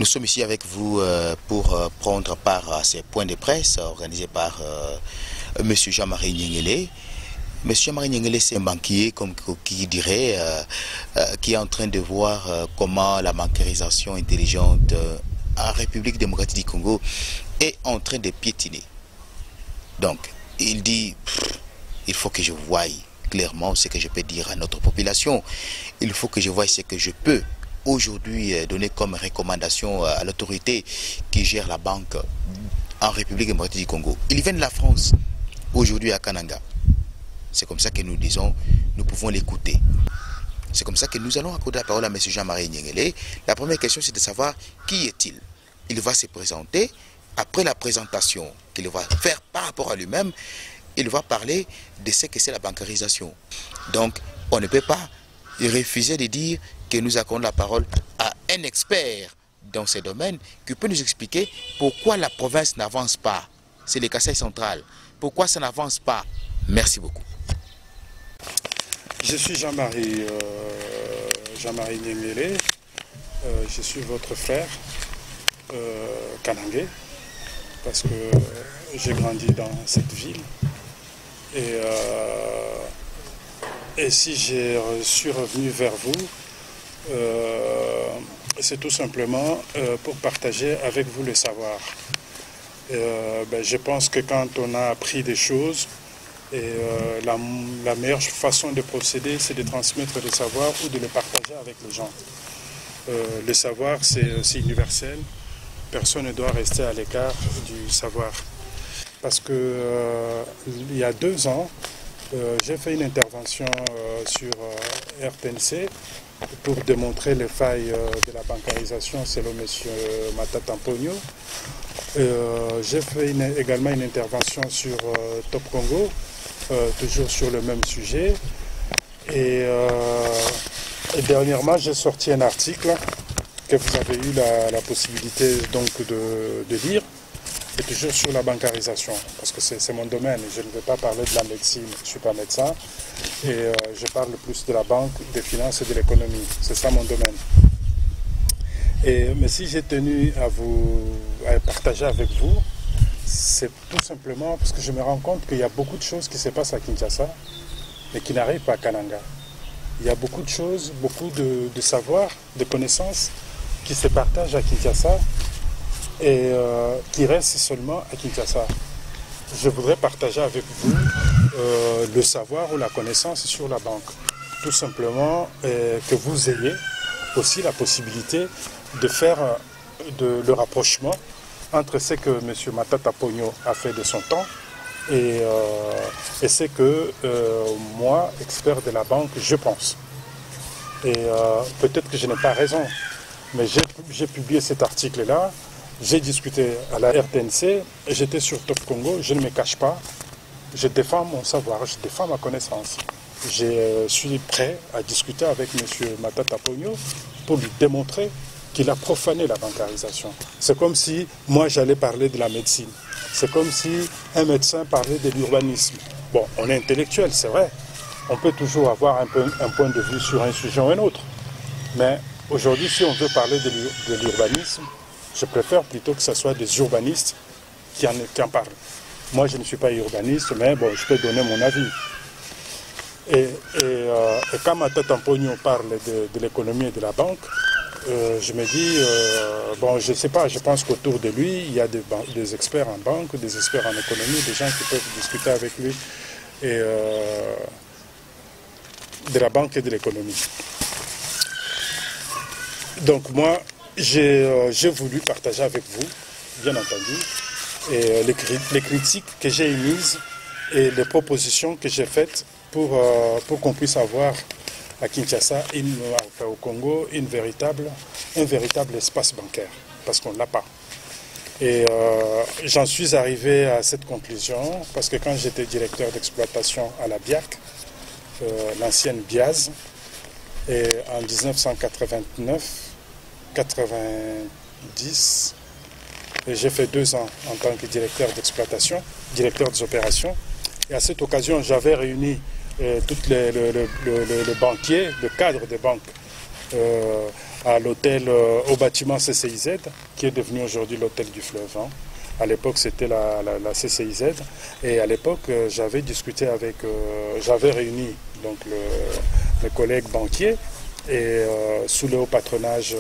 Nous sommes ici avec vous pour prendre part à ces points de presse organisés par M. Jean-Marie Nyengele. M. Jean-Marie Nyengele, c'est un banquier, comme qui dirait, qui est en train de voir comment la bancarisation intelligente en République démocratique du Congo est en train de piétiner. Donc, il dit, il faut que je voie clairement ce que je peux dire à notre population. Il faut que je voie ce que je peux aujourd'hui donner comme recommandation à l'autorité qui gère la banque en République démocratique du Congo. Il vient de la France, aujourd'hui à Kananga. C'est comme ça que nous disons, nous pouvons l'écouter. C'est comme ça que nous allons accorder la parole à M. Jean-Marie Nyengele. La première question, c'est de savoir qui est-il. Il va se présenter. Après la présentation qu'il va faire par rapport à lui-même, il va parler de ce que c'est la bancarisation. Donc, on ne peut pas refuser de dire que nous accordons la parole à un expert dans ce domaine qui peut nous expliquer pourquoi la province n'avance pas. C'est le Kasaï central. Pourquoi ça n'avance pas? Merci beaucoup. Je suis Jean-Marie Nyengele. Je suis votre frère kanangais parce que j'ai grandi dans cette ville. Et si je suis revenu vers vous, c'est tout simplement pour partager avec vous le savoir. Je pense que quand on a appris des choses, la meilleure façon de procéder, c'est de transmettre le savoir ou de le partager avec les gens. Le savoir, c'est universel. Personne ne doit rester à l'écart du savoir. Parce que il y a 2 ans, j'ai fait une intervention sur RTNC pour démontrer les failles de la bancarisation selon M. Matata Mponyo. J'ai fait également une intervention sur Top Congo, toujours sur le même sujet. Et dernièrement, j'ai sorti un article que vous avez eu la possibilité donc de lire, et toujours sur la bancarisation, parce que c'est mon domaine. Je ne vais pas parler de la médecine, je ne suis pas médecin, et je parle plus de la banque, des finances et de l'économie. C'est ça mon domaine. Mais si j'ai tenu à partager avec vous, c'est tout simplement parce que je me rends compte qu'il y a beaucoup de choses qui se passent à Kinshasa, mais qui n'arrivent pas à Kananga. Il y a beaucoup de choses, beaucoup de savoir, de connaissances qui se partagent à Kinshasa et qui restent seulement à Kinshasa. Je voudrais partager avec vous le savoir ou la connaissance sur la banque. Tout simplement que vous ayez aussi la possibilité de faire le rapprochement entre ce que M. Matata Mponyo a fait de son temps et ce que moi, expert de la banque, je pense. Et peut-être que je n'ai pas raison, mais j'ai publié cet article-là, j'ai discuté à la RTNC, j'étais sur Top Congo, je ne me cache pas, je défends mon savoir, je défends ma connaissance. Je suis prêt à discuter avec M. Matata Mponyo pour lui démontrer qu'il a profané la bancarisation. C'est comme si moi j'allais parler de la médecine. C'est comme si un médecin parlait de l'urbanisme. Bon, on est intellectuel, c'est vrai. On peut toujours avoir un point de vue sur un sujet ou un autre. Mais aujourd'hui, si on veut parler de l'urbanisme, je préfère plutôt que ce soit des urbanistes qui en parlent. Moi, je ne suis pas urbaniste, mais bon, je peux donner mon avis. Et quand Matata Mponyo parle de l'économie et de la banque, je me dis, bon, je ne sais pas, je pense qu'autour de lui, il y a des experts en banque, des experts en économie, des gens qui peuvent discuter avec lui et, de la banque et de l'économie. Donc moi, j'ai voulu partager avec vous, bien entendu, et les critiques que j'ai émises et les propositions que j'ai faites pour qu'on puisse avoir à Kinshasa, au Congo, un véritable espace bancaire, parce qu'on ne l'a pas. Et j'en suis arrivé à cette conclusion, parce que quand j'étais directeur d'exploitation à la BIAC, l'ancienne BIAZ, et en 1989-90, j'ai fait 2 ans en tant que directeur d'exploitation, directeur des opérations, et à cette occasion, j'avais réuni tous les banquiers, le cadre des banques à l'hôtel, au bâtiment CCIZ, qui est devenu aujourd'hui l'hôtel du Fleuve. Hein. À l'époque, c'était la CCIZ. Et à l'époque, j'avais discuté avec, j'avais réuni donc mes collègues banquiers et sous le haut patronage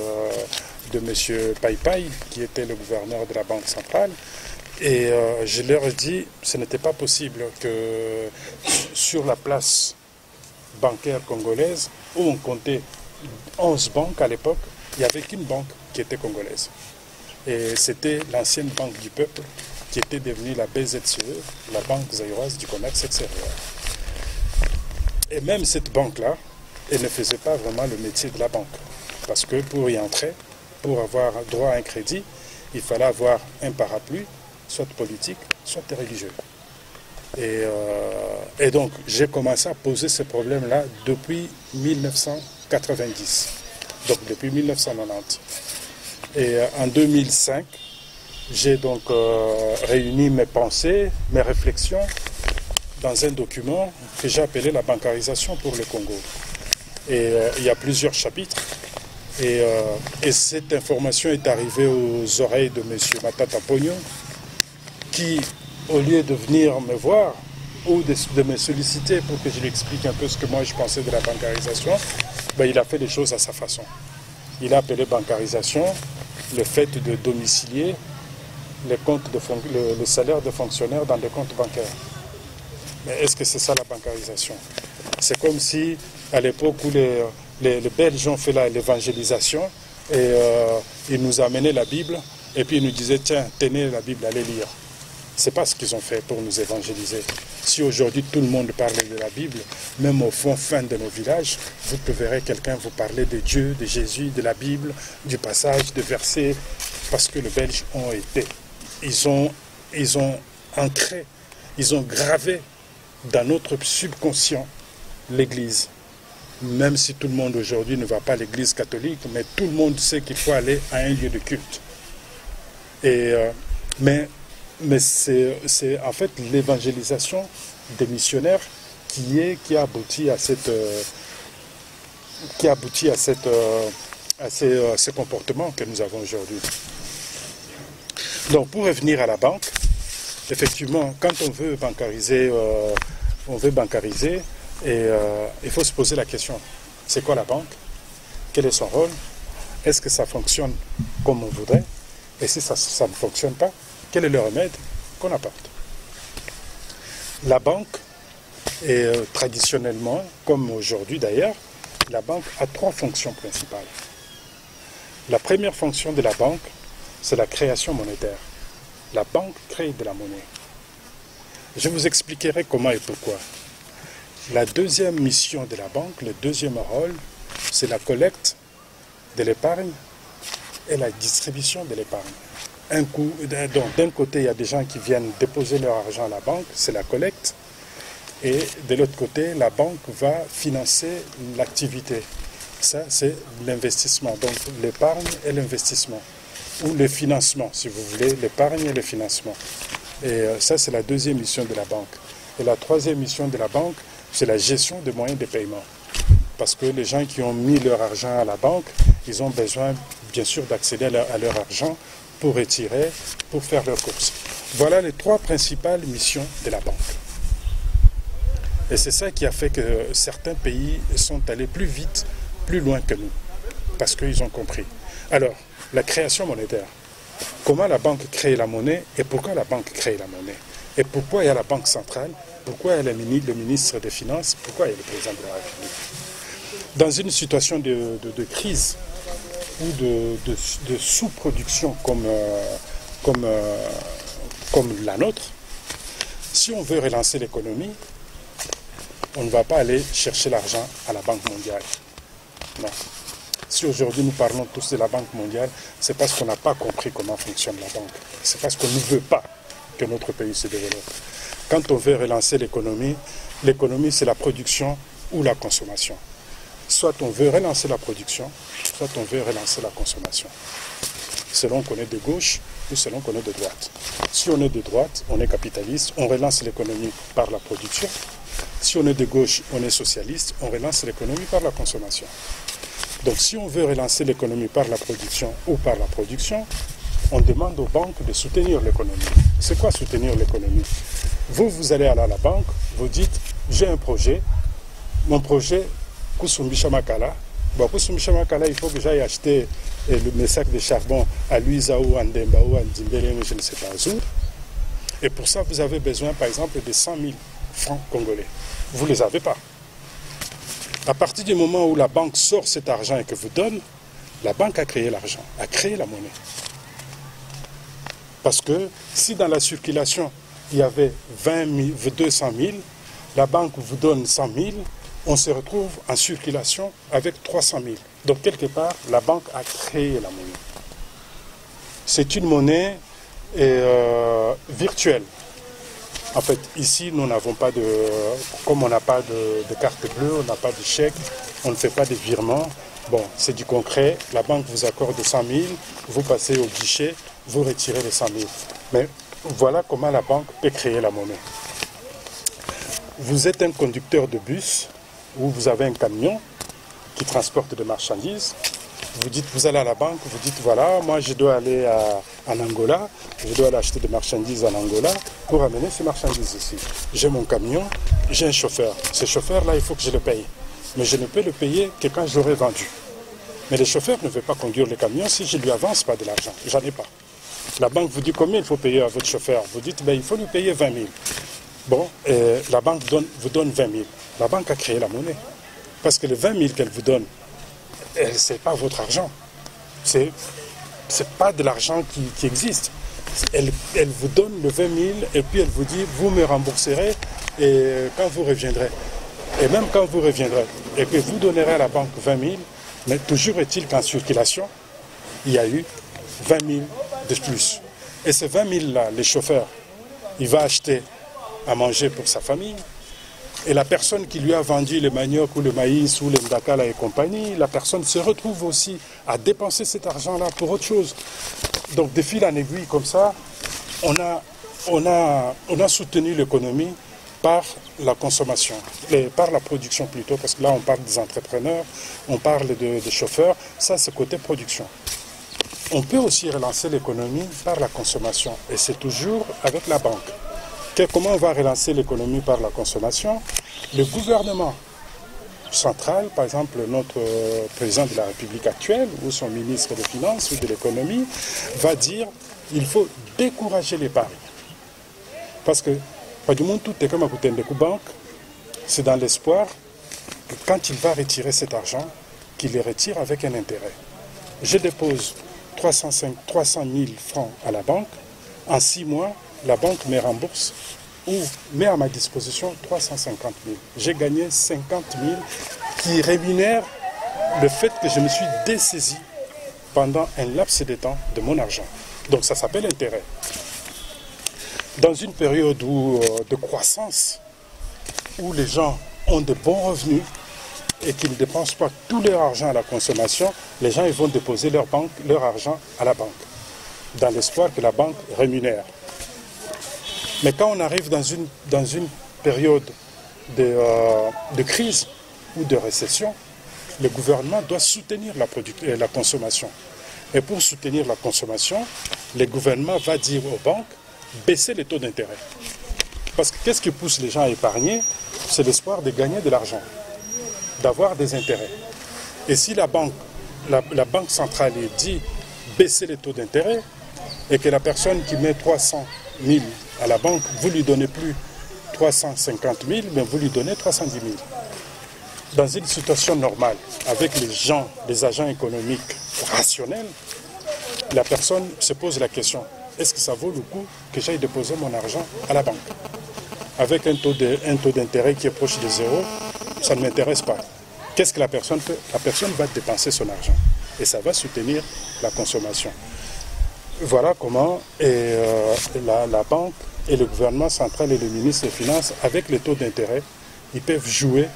de M. Paipai, qui était le gouverneur de la Banque centrale. Et je leur ai dit, ce n'était pas possible que sur la place bancaire congolaise, où on comptait 11 banques à l'époque, il n'y avait qu'une banque qui était congolaise. Et c'était l'ancienne Banque du Peuple, qui était devenue la BZCE, la Banque zaïroise du commerce extérieur. Et même cette banque-là, elle ne faisait pas vraiment le métier de la banque. Parce que pour y entrer, pour avoir droit à un crédit, il fallait avoir un parapluie, soit politique, soit religieux. Et donc, j'ai commencé à poser ce problème-là depuis 1990, donc depuis 1990. Et en 2005, j'ai donc réuni mes pensées, mes réflexions dans un document que j'ai appelé la bancarisation pour le Congo. Et il y a plusieurs chapitres. Et cette information est arrivée aux oreilles de M. Matata Pogno, qui, au lieu de venir me voir ou de me solliciter pour que je lui explique un peu ce que moi je pensais de la bancarisation, ben, il a fait les choses à sa façon. Il a appelé bancarisation le fait de domicilier le salaire de fonctionnaires dans des comptes bancaires. Mais est-ce que c'est ça la bancarisation? C'est comme si, à l'époque où les Belges ont fait l'évangélisation et ils nous amenaient la Bible et puis ils nous disaient, tiens, tenez la Bible, allez lire. Ce n'est pas ce qu'ils ont fait pour nous évangéliser. Si aujourd'hui tout le monde parle de la Bible, même au fin de nos villages, vous verrez quelqu'un vous parler de Dieu, de Jésus, de la Bible, du passage, de versets, parce que les Belges ont été. Ils ont ancré, ils ont gravé dans notre subconscient l'Église. Même si tout le monde aujourd'hui ne va pas à l'Église catholique, mais tout le monde sait qu'il faut aller à un lieu de culte. Mais c'est en fait l'évangélisation des missionnaires qui aboutit à ces comportements que nous avons aujourd'hui. Donc pour revenir à la banque, effectivement, quand on veut bancariser, et il faut se poser la question, c'est quoi la banque? Quel est son rôle? Est-ce que ça fonctionne comme on voudrait? Et si ça ne fonctionne pas, quel est le remède qu'on apporte? La banque, et traditionnellement, comme aujourd'hui d'ailleurs, la banque a trois fonctions principales. La première fonction de la banque, c'est la création monétaire. La banque crée de la monnaie. Je vous expliquerai comment et pourquoi. La deuxième mission de la banque, le deuxième rôle, c'est la collecte de l'épargne et la distribution de l'épargne. Donc d'un côté, il y a des gens qui viennent déposer leur argent à la banque, c'est la collecte. Et de l'autre côté, la banque va financer l'activité. Ça, c'est l'investissement. Donc l'épargne et l'investissement. Ou le financement, si vous voulez, l'épargne et le financement. Et ça, c'est la deuxième mission de la banque. Et la troisième mission de la banque, c'est la gestion des moyens de paiement. Parce que les gens qui ont mis leur argent à la banque, ils ont besoin, bien sûr, d'accéder à leur argent pour retirer, pour faire leurs courses. Voilà les trois principales missions de la banque. Et c'est ça qui a fait que certains pays sont allés plus vite, plus loin que nous. Parce qu'ils ont compris. Alors, la création monétaire. Comment la banque crée la monnaie et pourquoi la banque crée la monnaie? Et pourquoi il y a la Banque centrale? Pourquoi il y a le ministre des Finances? Pourquoi il y a le président de la République? Dans une situation de crise ou de sous-production comme la nôtre, si on veut relancer l'économie, on ne va pas aller chercher l'argent à la Banque mondiale. Non. Si aujourd'hui nous parlons tous de la Banque mondiale, c'est parce qu'on n'a pas compris comment fonctionne la banque. C'est parce qu'on ne veut pas que notre pays se développe. Quand on veut relancer l'économie, l'économie c'est la production ou la consommation. Soit on veut relancer la production, soit on veut relancer la consommation. Selon qu'on est de gauche ou selon qu'on est de droite. Si on est de droite, on est capitaliste, on relance l'économie par la production. Si on est de gauche, on est socialiste, on relance l'économie par la consommation. Donc si on veut relancer l'économie par la production ou par la production, on demande aux banques de soutenir l'économie. C'est quoi soutenir l'économie? Vous allez à la banque, vous dites, j'ai un projet, mon projet, Kusumbisha Makala. Bon, Kusumbisha Makala, il faut que j'aille acheter mes sacs de charbon à Luisa ou à Ndemba ou à Ndimbele, je ne sais pas où. Et pour ça, vous avez besoin, par exemple, de 100 000 francs congolais. Vous ne les avez pas. À partir du moment où la banque sort cet argent et que vous donne, la banque a créé l'argent, a créé la monnaie. Parce que si dans la circulation, il y avait 200 000, la banque vous donne 100 000, on se retrouve en circulation avec 300 000. Donc quelque part, la banque a créé la monnaie. C'est une monnaie virtuelle. En fait, ici, nous n'avons pas de... Comme on n'a pas de carte bleue, on n'a pas de chèque, on ne fait pas de virements. Bon, c'est du concret. La banque vous accorde 100 000, vous passez au guichet, vous retirez les 100 000. Mais voilà comment la banque peut créer la monnaie. Vous êtes un conducteur de bus ou vous avez un camion qui transporte des marchandises. Vous dites, vous allez à la banque, vous dites, voilà, moi je dois aller en Angola, je dois aller acheter des marchandises en Angola pour amener ces marchandises ici. J'ai mon camion, j'ai un chauffeur. Ce chauffeur-là, il faut que je le paye. Mais je ne peux le payer que quand je l'aurai vendu. Mais le chauffeur ne veut pas conduire le camion si je ne lui avance pas de l'argent. J'en ai pas. La banque vous dit combien il faut payer à votre chauffeur. Vous dites, ben, il faut lui payer 20 000. Bon, la banque vous donne 20 000. La banque a créé la monnaie. Parce que les 20 000 qu'elle vous donne, ce n'est pas votre argent. Ce n'est pas de l'argent qui existe. Elle vous donne le 20 000 et puis elle vous dit, vous me rembourserez et quand vous reviendrez. Et même quand vous reviendrez et que vous donnerez à la banque 20 000, mais toujours est-il qu'en circulation, il y a eu 20 000 de plus. Et ces 20 000-là, les chauffeurs, il va acheter à manger pour sa famille. Et la personne qui lui a vendu le manioc ou le maïs ou le ndakala et compagnie, la personne se retrouve aussi à dépenser cet argent-là pour autre chose. Donc de fil en aiguille comme ça, on a soutenu l'économie par la consommation, par la production plutôt, parce que là on parle des entrepreneurs, on parle des chauffeurs, ça c'est côté production. On peut aussi relancer l'économie par la consommation, et c'est toujours avec la banque. Comment on va relancer l'économie par la consommation? Le gouvernement central, par exemple notre président de la République actuelle, ou son ministre des Finances ou de l'économie, va dire qu'il faut décourager l'épargne. Parce que du monde tout est comme à côté de banque, c'est dans l'espoir que quand il va retirer cet argent, qu'il le retire avec un intérêt. Je dépose 300 000 francs à la banque, en 6 mois, la banque me rembourse ou met à ma disposition 350 000. J'ai gagné 50 000 qui rémunèrent le fait que je me suis dessaisi pendant un laps de temps de mon argent. Donc ça s'appelle intérêt. Dans une période de croissance, où les gens ont de bons revenus et qu'ils ne dépensent pas tout leur argent à la consommation, les gens ils vont déposer leur argent à la banque, dans l'espoir que la banque rémunère. Mais quand on arrive dans une période de crise ou de récession, le gouvernement doit soutenir la consommation. Et pour soutenir la consommation, le gouvernement va dire aux banques, baisser les taux d'intérêt. Parce que qu'est-ce qui pousse les gens à épargner? C'est l'espoir de gagner de l'argent, d'avoir des intérêts. Et si la banque centrale dit baisser les taux d'intérêt, et que la personne qui met 300 000 à la banque, vous ne lui donnez plus 350 000, mais vous lui donnez 310 000. Dans une situation normale, avec les agents économiques rationnels, la personne se pose la question, est-ce que ça vaut le coup que j'aille déposer mon argent à la banque? Avec un taux d'intérêt qui est proche de 0, ça ne m'intéresse pas. Qu'est-ce que la personne fait? La personne va dépenser son argent et ça va soutenir la consommation. Voilà comment la banque et le gouvernement central et le ministre des Finances, avec les taux d'intérêt, ils peuvent jouer,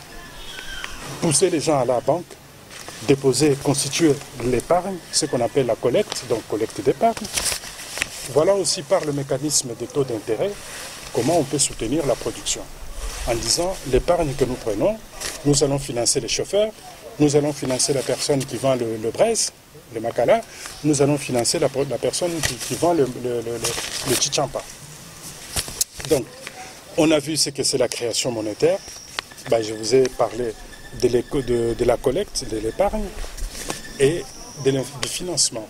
pousser les gens à la banque, déposer, constituer l'épargne, ce qu'on appelle la collecte, donc collecte d'épargne. Voilà aussi par le mécanisme des taux d'intérêt, comment on peut soutenir la production. En disant, l'épargne que nous prenons, nous allons financer les chauffeurs, nous allons financer la personne qui vend le braise, le makala, nous allons financer la personne qui vend le chichampa. Donc, on a vu ce que c'est la création monétaire. Ben, je vous ai parlé de la collecte, de l'épargne et du financement.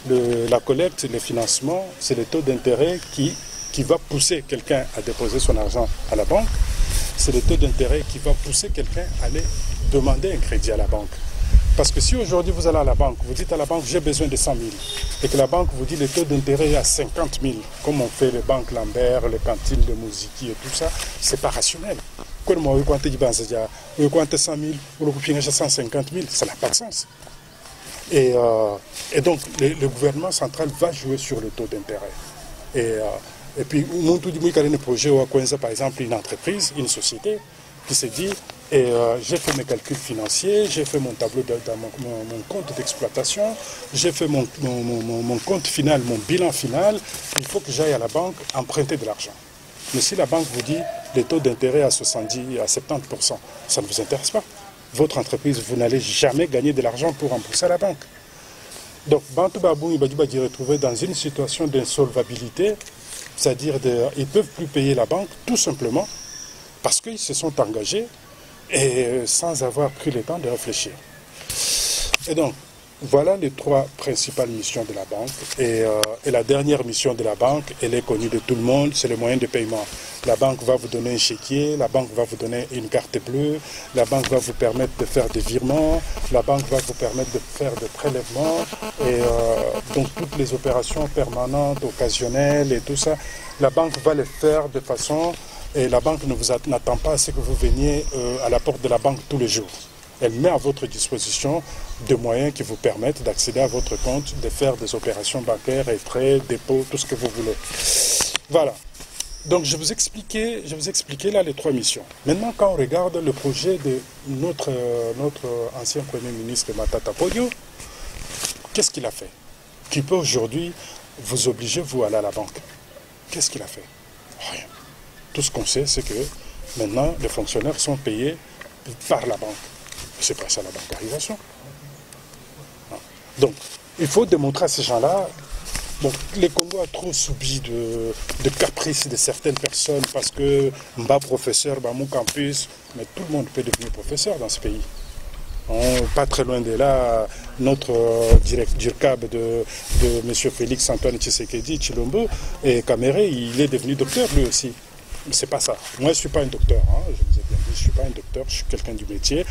La collecte, le financement, c'est le taux d'intérêt qui va pousser quelqu'un à déposer son argent à la banque. C'est le taux d'intérêt qui va pousser quelqu'un à aller demander un crédit à la banque. Parce que si aujourd'hui vous allez à la banque, vous dites à la banque j'ai besoin de 100 000 et que la banque vous dit le taux d'intérêt est à 50 000, comme on fait les banques Lambert, les cantines de Mouziki et tout ça, c'est pas rationnel. Quand vous comptez 100 000 ou vous finissez 150 000, ça n'a pas de sens. Et donc le gouvernement central va jouer sur le taux d'intérêt. Et puis, nous tout le projet au Kwenza, par exemple, une entreprise, une société qui se dit j'ai fait mes calculs financiers, j'ai fait mon tableau dans mon compte d'exploitation, j'ai fait mon compte final, mon bilan final, il faut que j'aille à la banque emprunter de l'argent. Mais si la banque vous dit les taux d'intérêt à 70, à 70%, ça ne vous intéresse pas. Votre entreprise, vous n'allez jamais gagner de l'argent pour rembourser à la banque. Donc, Bantou Babou, il va se retrouver dans une situation d'insolvabilité, c'est-à-dire qu'ils ne peuvent plus payer la banque, tout simplement, parce qu'ils se sont engagés et sans avoir pris le temps de réfléchir. Et donc, voilà les trois principales missions de la banque. Et la dernière mission de la banque, elle est connue de tout le monde, c'est le moyen de paiement. La banque va vous donner un chéquier, la banque va vous donner une carte bleue, la banque va vous permettre de faire des virements, la banque va vous permettre de faire des prélèvements, et donc toutes les opérations permanentes, occasionnelles et tout ça, la banque va les faire de façon, et la banque ne vous n'attend pas à ce que vous veniez à la porte de la banque tous les jours. Elle met à votre disposition des moyens qui vous permettent d'accéder à votre compte, de faire des opérations bancaires, prêts, dépôts, tout ce que vous voulez. Voilà. Donc je vous expliquais là les trois missions. Maintenant, quand on regarde le projet de notre ancien Premier ministre Matata Ponyo, qu'est-ce qu'il a fait? Qui peut aujourd'hui vous obliger, vous, à aller à la banque? Qu'est-ce qu'il a fait? Rien. Tout ce qu'on sait, c'est que maintenant, les fonctionnaires sont payés par la banque. C'est pas ça la bancarisation. Non. Donc, il faut démontrer à ces gens-là. Bon, les Congo a trop subi de caprices de certaines personnes parce que Mba professeur, mon campus, mais tout le monde peut devenir professeur dans ce pays. Pas très loin de là, notre directeur CAB de M. Félix Antoine Tshisekedi, Chilombo, et Kamere, il est devenu docteur lui aussi. C'est pas ça. Moi, je ne suis pas un docteur. Je vous ai bien dit, je ne suis pas un docteur, je suis quelqu'un du métier.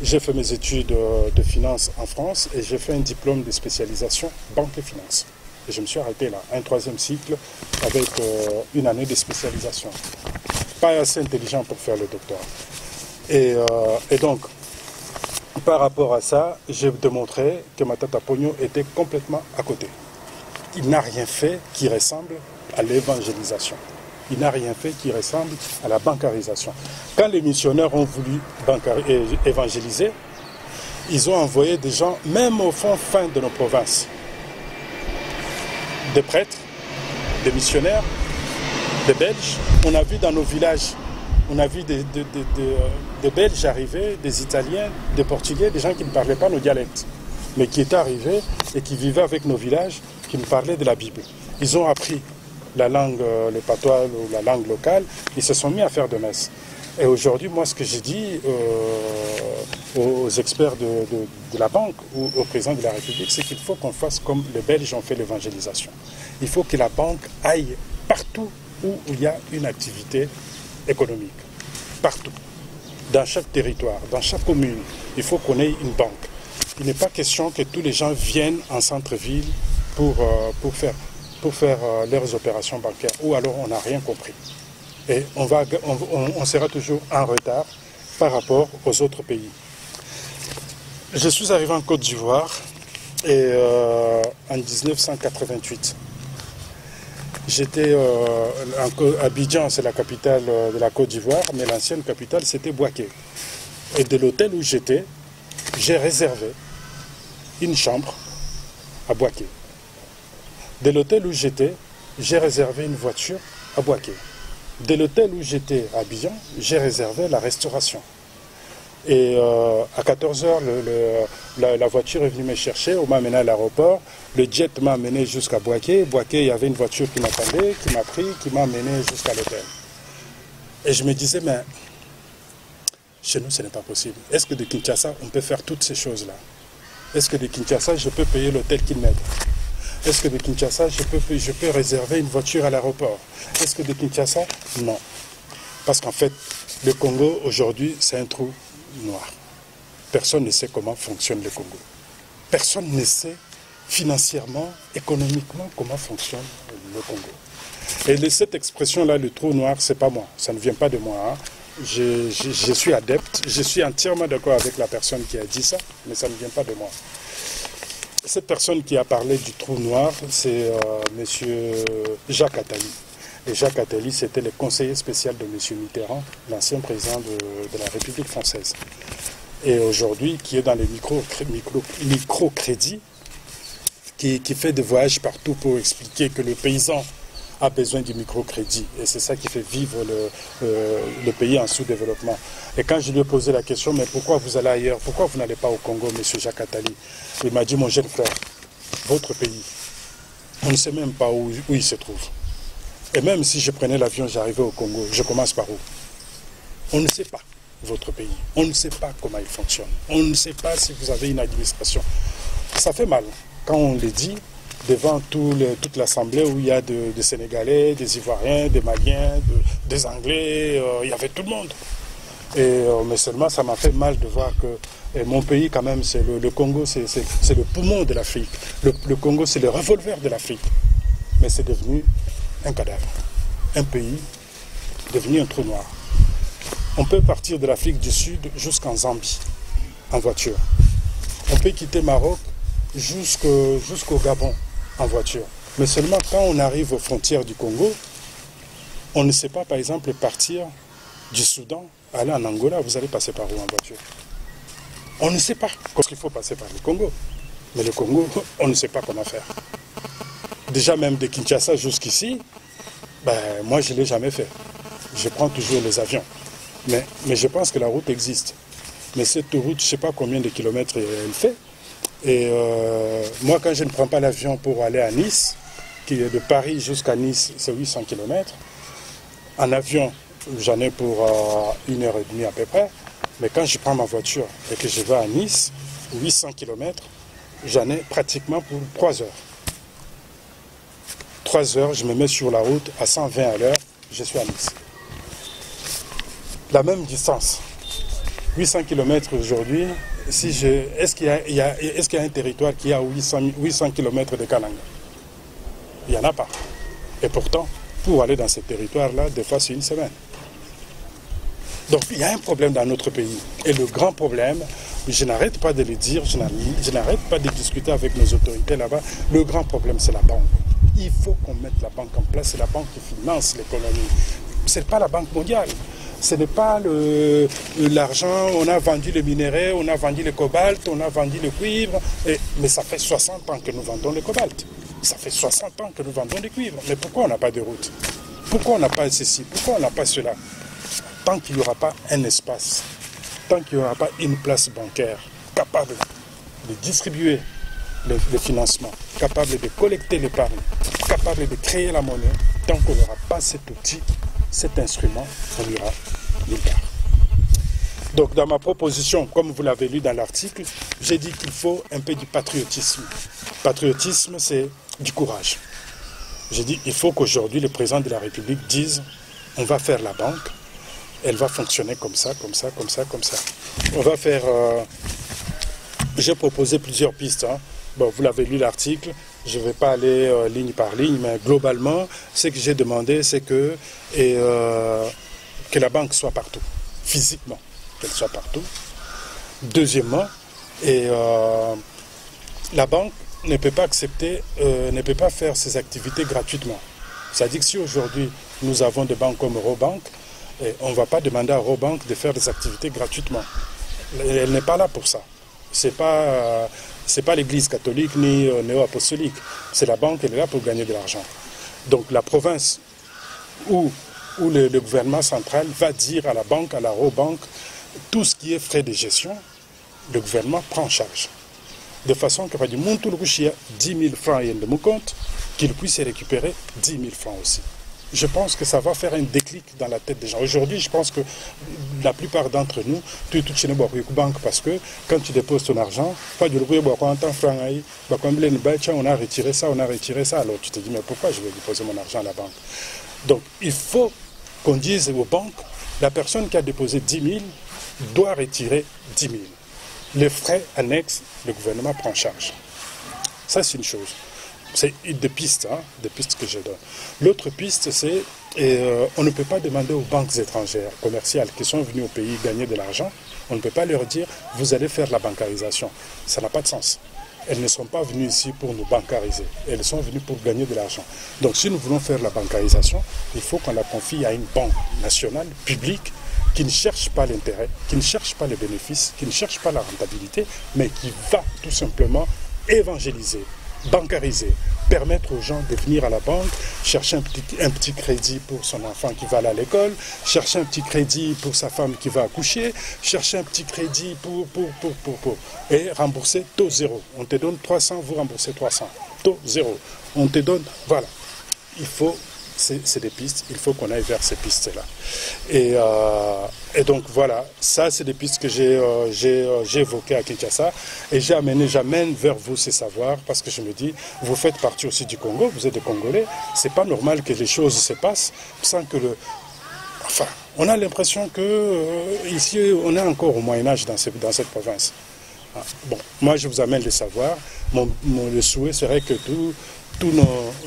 J'ai fait mes études de finance en France et j'ai fait un diplôme de spécialisation banque et finance. Et je me suis arrêté là, un troisième cycle avec une année de spécialisation. Pas assez intelligent pour faire le doctorat. Et donc, par rapport à ça, j'ai démontré que Matata Ponyo était complètement à côté. Il n'a rien fait qui ressemble à l'évangélisation. Il n'a rien fait qui ressemble à la bancarisation. Quand les missionnaires ont voulu évangéliser, ils ont envoyé des gens, même au fin de nos provinces, des prêtres, des missionnaires, des Belges. On a vu dans nos villages, on a vu des Belges arriver, des Italiens, des Portugais, des gens qui ne parlaient pas nos dialectes, mais qui étaient arrivés et qui vivaient avec nos villages, qui nous parlaient de la Bible. Ils ont appris la langue, le patois ou la langue locale, ils se sont mis à faire de messe. Et aujourd'hui, moi, ce que j'ai dit aux experts de la banque ou au président de la République, c'est qu'il faut qu'on fasse comme les Belges ont fait l'évangélisation. Il faut que la banque aille partout où il y a une activité économique. Partout. Dans chaque territoire, dans chaque commune, il faut qu'on ait une banque. Il n'est pas question que tous les gens viennent en centre-ville pour faire leurs opérations bancaires, ou alors on n'a rien compris. Et on sera toujours en retard par rapport aux autres pays. Je suis arrivé en Côte d'Ivoire en 1988. J'étais à Abidjan, c'est la capitale de la Côte d'Ivoire, mais l'ancienne capitale c'était Bouaké. Et de l'hôtel où j'étais, j'ai réservé une chambre à Bouaké. De l'hôtel où j'étais, j'ai réservé une voiture à Bouaké. De l'hôtel où j'étais à Abidjan, j'ai réservé la restauration. Et à 14 h, la voiture est venue me chercher, on m'a amené à l'aéroport. Le jet m'a amené jusqu'à Boaké. Boaké, il y avait une voiture qui m'attendait, qui m'a pris, qui m'a amené jusqu'à l'hôtel. Et je me disais, mais chez nous, ce n'est pas possible. Est-ce que de Kinshasa, on peut faire toutes ces choses-là? Est-ce que de Kinshasa, je peux payer l'hôtel qu'il m'aide? Est-ce que de Kinshasa, je peux réserver une voiture à l'aéroport? Est-ce que de Kinshasa? Non. Parce qu'en fait, le Congo, aujourd'hui, c'est un trou noir. Personne ne sait comment fonctionne le Congo. Personne ne sait financièrement, économiquement, comment fonctionne le Congo. Et cette expression-là, le trou noir, c'est pas moi. Ça ne vient pas de moi. Hein. Je suis adepte, je suis entièrement d'accord avec la personne qui a dit ça, mais ça ne vient pas de moi. Cette personne qui a parlé du trou noir, c'est M. Jacques Attali. Et Jacques Attali, c'était le conseiller spécial de M. Mitterrand, l'ancien président de la République française. Et aujourd'hui, qui est dans les microcrédits, qui fait des voyages partout pour expliquer que le paysan a besoin du microcrédit. Et c'est ça qui fait vivre le pays en sous-développement. Et quand je lui ai posé la question, mais pourquoi vous allez ailleurs? Pourquoi vous n'allez pas au Congo, M. Jacques Attali? Il m'a dit, mon jeune frère, votre pays, on ne sait même pas où il se trouve. Et même si je prenais l'avion, j'arrivais au Congo, je commence par où? On ne sait pas votre pays. On ne sait pas comment il fonctionne. On ne sait pas si vous avez une administration. Ça fait mal quand on le dit devant toute l'Assemblée où il y a des Sénégalais, des Ivoiriens, des Maliens, des Anglais, il y avait tout le monde. Mais seulement ça m'a fait mal de voir que mon pays quand même, le Congo, c'est le poumon de l'Afrique. Le Congo, c'est le revolver de l'Afrique. Mais c'est devenu un cadavre. Un pays devenu un trou noir. On peut partir de l'Afrique du Sud jusqu'en Zambie, en voiture. On peut quitter Maroc jusqu'au Gabon, en voiture. Mais seulement quand on arrive aux frontières du Congo, on ne sait pas, par exemple, partir du Soudan, aller en Angola, vous allez passer par où en voiture? On ne sait pas, parce qu'il faut passer par le Congo. Mais le Congo, on ne sait pas comment faire. Déjà même de Kinshasa jusqu'ici, moi je ne l'ai jamais fait. Je prends toujours les avions. Mais je pense que la route existe. Mais cette route, je ne sais pas combien de kilomètres elle fait. Et moi, quand je ne prends pas l'avion pour aller à Nice, qui est de Paris jusqu'à Nice, c'est 800 km. En avion, j'en ai pour 1h30 à peu près. Mais quand je prends ma voiture et que je vais à Nice, 800 km, j'en ai pratiquement pour 3 heures. 3 heures, je me mets sur la route à 120 à l'heure, je suis à Nice. La même distance, 800 km aujourd'hui, est-ce qu'il y a un territoire qui a 800 km de Kananga? Il n'y en a pas. Et pourtant, pour aller dans ce territoire-là, des fois c'est une semaine. Donc il y a un problème dans notre pays. Et le grand problème, je n'arrête pas de le dire, je n'arrête pas de discuter avec nos autorités là-bas, le grand problème c'est la banque. Il faut qu'on mette la banque en place, c'est la banque qui finance l'économie. Ce n'est pas la Banque mondiale. Ce n'est pas l'argent, on a vendu le minerai, on a vendu le cobalt, on a vendu le cuivre. Mais ça fait 60 ans que nous vendons le cobalt. Ça fait 60 ans que nous vendons le cuivre. Mais pourquoi on n'a pas de route? Pourquoi on n'a pas ceci? Pourquoi on n'a pas cela? Tant qu'il n'y aura pas un espace, tant qu'il n'y aura pas une place bancaire capable de distribuer le financement, capable de collecter l'épargne, capable de créer la monnaie, tant qu'on n'aura pas cet outil, cet instrument, on ira nulle part. Donc dans ma proposition, comme vous l'avez lu dans l'article, j'ai dit qu'il faut un peu du patriotisme. Patriotisme, c'est du courage. J'ai dit qu'il faut qu'aujourd'hui le président de la République dise on va faire la banque, elle va fonctionner comme ça, comme ça, comme ça, comme ça. On va faire... j'ai proposé plusieurs pistes. Hein. Bon, vous l'avez lu l'article, je ne vais pas aller ligne par ligne, mais globalement, ce que j'ai demandé, c'est que la banque soit partout, physiquement, qu'elle soit partout. Deuxièmement, la banque ne peut pas accepter, ne peut pas faire ses activités gratuitement. C'est-à-dire que si aujourd'hui nous avons des banques comme Eurobank, on ne va pas demander à Eurobank de faire des activités gratuitement. Elle n'est pas là pour ça. C'est pas l'Église catholique ni néo-apostolique. C'est la banque, elle est là pour gagner de l'argent. Donc la province ou le gouvernement central va dire à la banque, à la Eurobank, tout ce qui est frais de gestion, le gouvernement prend en charge. De façon que, du monde, tout le coup, il y a 10 000 francs de mon compte, qu'il puisse récupérer 10 000 francs aussi. Je pense que ça va faire un déclic dans la tête des gens. Aujourd'hui, je pense que la plupart d'entre nous, tu es tout chez nous banque parce que quand tu déposes ton argent, pas du on a retiré ça, on a retiré ça. Alors tu te dis, mais pourquoi je vais déposer mon argent à la banque? Donc il faut qu'on dise aux banques, la personne qui a déposé 10 000 doit retirer 10 000. Les frais annexes, le gouvernement prend en charge. Ça, c'est une chose. C'est des pistes que je donne. L'autre piste, c'est on ne peut pas demander aux banques étrangères commerciales qui sont venues au pays gagner de l'argent, on ne peut pas leur dire vous allez faire la bancarisation. Ça n'a pas de sens. Elles ne sont pas venues ici pour nous bancariser. Elles sont venues pour gagner de l'argent. Donc si nous voulons faire la bancarisation, il faut qu'on la confie à une banque nationale, publique, qui ne cherche pas l'intérêt, qui ne cherche pas les bénéfices, qui ne cherche pas la rentabilité, mais qui va tout simplement évangéliser, bancariser, permettre aux gens de venir à la banque, chercher un petit crédit pour son enfant qui va aller à l'école, chercher un petit crédit pour sa femme qui va accoucher, chercher un petit crédit et rembourser taux zéro. On te donne 300, vous remboursez 300. Taux zéro. On te donne, voilà. Il faut, c'est des pistes, il faut qu'on aille vers ces pistes-là. Et donc voilà, ça c'est des pistes que j'ai évoquées à Kinshasa et j'amène vers vous ces savoirs parce que je me dis, vous faites partie aussi du Congo, vous êtes des Congolais, c'est pas normal que les choses se passent sans que Enfin, on a l'impression que ici on est encore au Moyen-Âge dans cette province. Bon, moi je vous amène les savoirs, le souhait serait que tous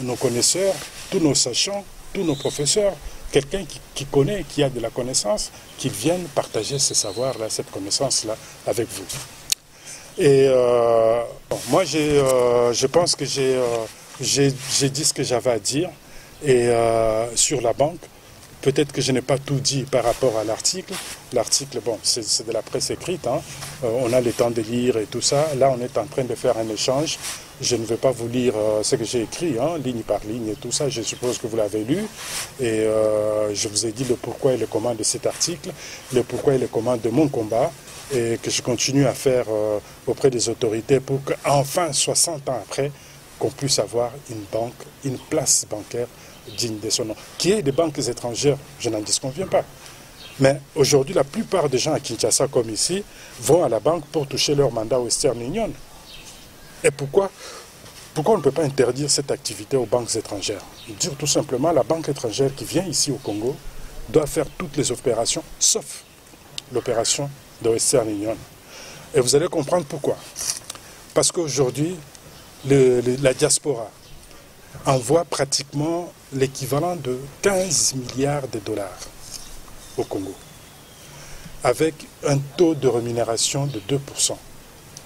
nos connaisseurs, tous nos sachants, tous nos professeurs, quelqu'un qui connaît, qui a de la connaissance, qui vienne partager ce savoir-là, cette connaissance-là avec vous. Et moi, je pense que j'ai dit ce que j'avais à dire et, sur la banque. Peut-être que je n'ai pas tout dit par rapport à l'article. L'article, bon, c'est de la presse écrite, hein. On a le temps de lire et tout ça. Là, on est en train de faire un échange. Je ne vais pas vous lire ce que j'ai écrit, hein, ligne par ligne et tout ça. Je suppose que vous l'avez lu. Et je vous ai dit le pourquoi et le comment de cet article, le pourquoi et le comment de mon combat, et que je continue à faire auprès des autorités pour qu'enfin, 60 ans après, qu'on puisse avoir une banque, une place bancaire digne de son nom. Qui est des banques étrangères, je n'en disconviens pas. Mais aujourd'hui, la plupart des gens à Kinshasa, comme ici, vont à la banque pour toucher leur mandat au Western Union. Et pourquoi on ne peut pas interdire cette activité aux banques étrangères? Dire tout simplement, la banque étrangère qui vient ici au Congo doit faire toutes les opérations, sauf l'opération de Western Union. Et vous allez comprendre pourquoi. Parce qu'aujourd'hui, la diaspora envoie pratiquement l'équivalent de 15 milliards de dollars au Congo, avec un taux de rémunération de 2%.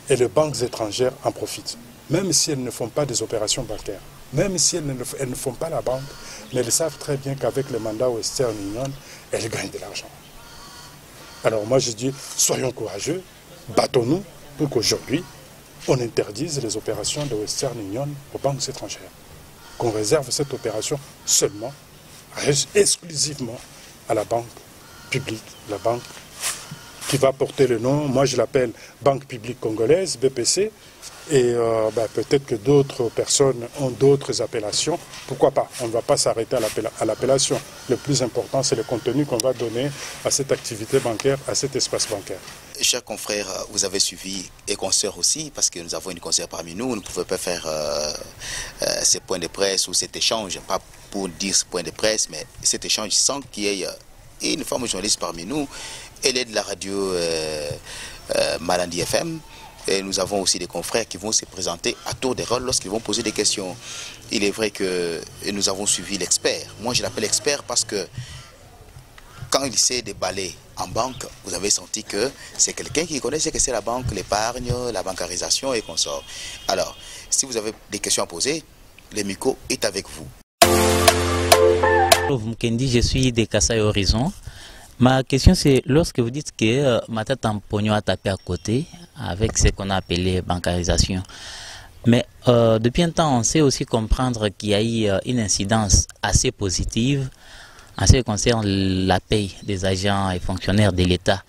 Et les banques étrangères en profitent, même si elles ne font pas des opérations bancaires, même si elles ne font pas la banque, mais elles savent très bien qu'avec le mandat Western Union, elles gagnent de l'argent. Alors moi je dis, soyons courageux, battons-nous pour qu'aujourd'hui, on interdise les opérations de Western Union aux banques étrangères. Qu'on réserve cette opération seulement, exclusivement à la banque publique, la banque qui va porter le nom, moi je l'appelle Banque publique congolaise, BPC, et peut-être que d'autres personnes ont d'autres appellations, pourquoi pas, on ne va pas s'arrêter à l'appellation. Le plus important, c'est le contenu qu'on va donner à cette activité bancaire, à cet espace bancaire. Chers confrères, vous avez suivi, et consoeurs aussi, parce que nous avons une consoeur parmi nous, on ne pouvait pas faire ces points de presse ou cet échange, pas pour dire ce point de presse, mais cet échange sans qu'il y ait une femme journaliste parmi nous. Elle est de la radio Malandi FM. Et nous avons aussi des confrères qui vont se présenter à tour de rôle lorsqu'ils vont poser des questions. Il est vrai que nous avons suivi l'expert. Moi, je l'appelle expert parce que quand il s'est déballé en banque, vous avez senti que c'est quelqu'un qui connaît ce que c'est la banque, l'épargne, la bancarisation et consorts. Alors, si vous avez des questions à poser, le micro est avec vous. Bonjour Mkendi, je suis de Kassai Horizon. Ma question c'est, lorsque vous dites que ma tête en pognon a tapé à côté avec ce qu'on a appelé bancarisation, mais depuis un temps on sait aussi comprendre qu'il y a eu une incidence assez positive en ce qui concerne la paye des agents et fonctionnaires de l'État.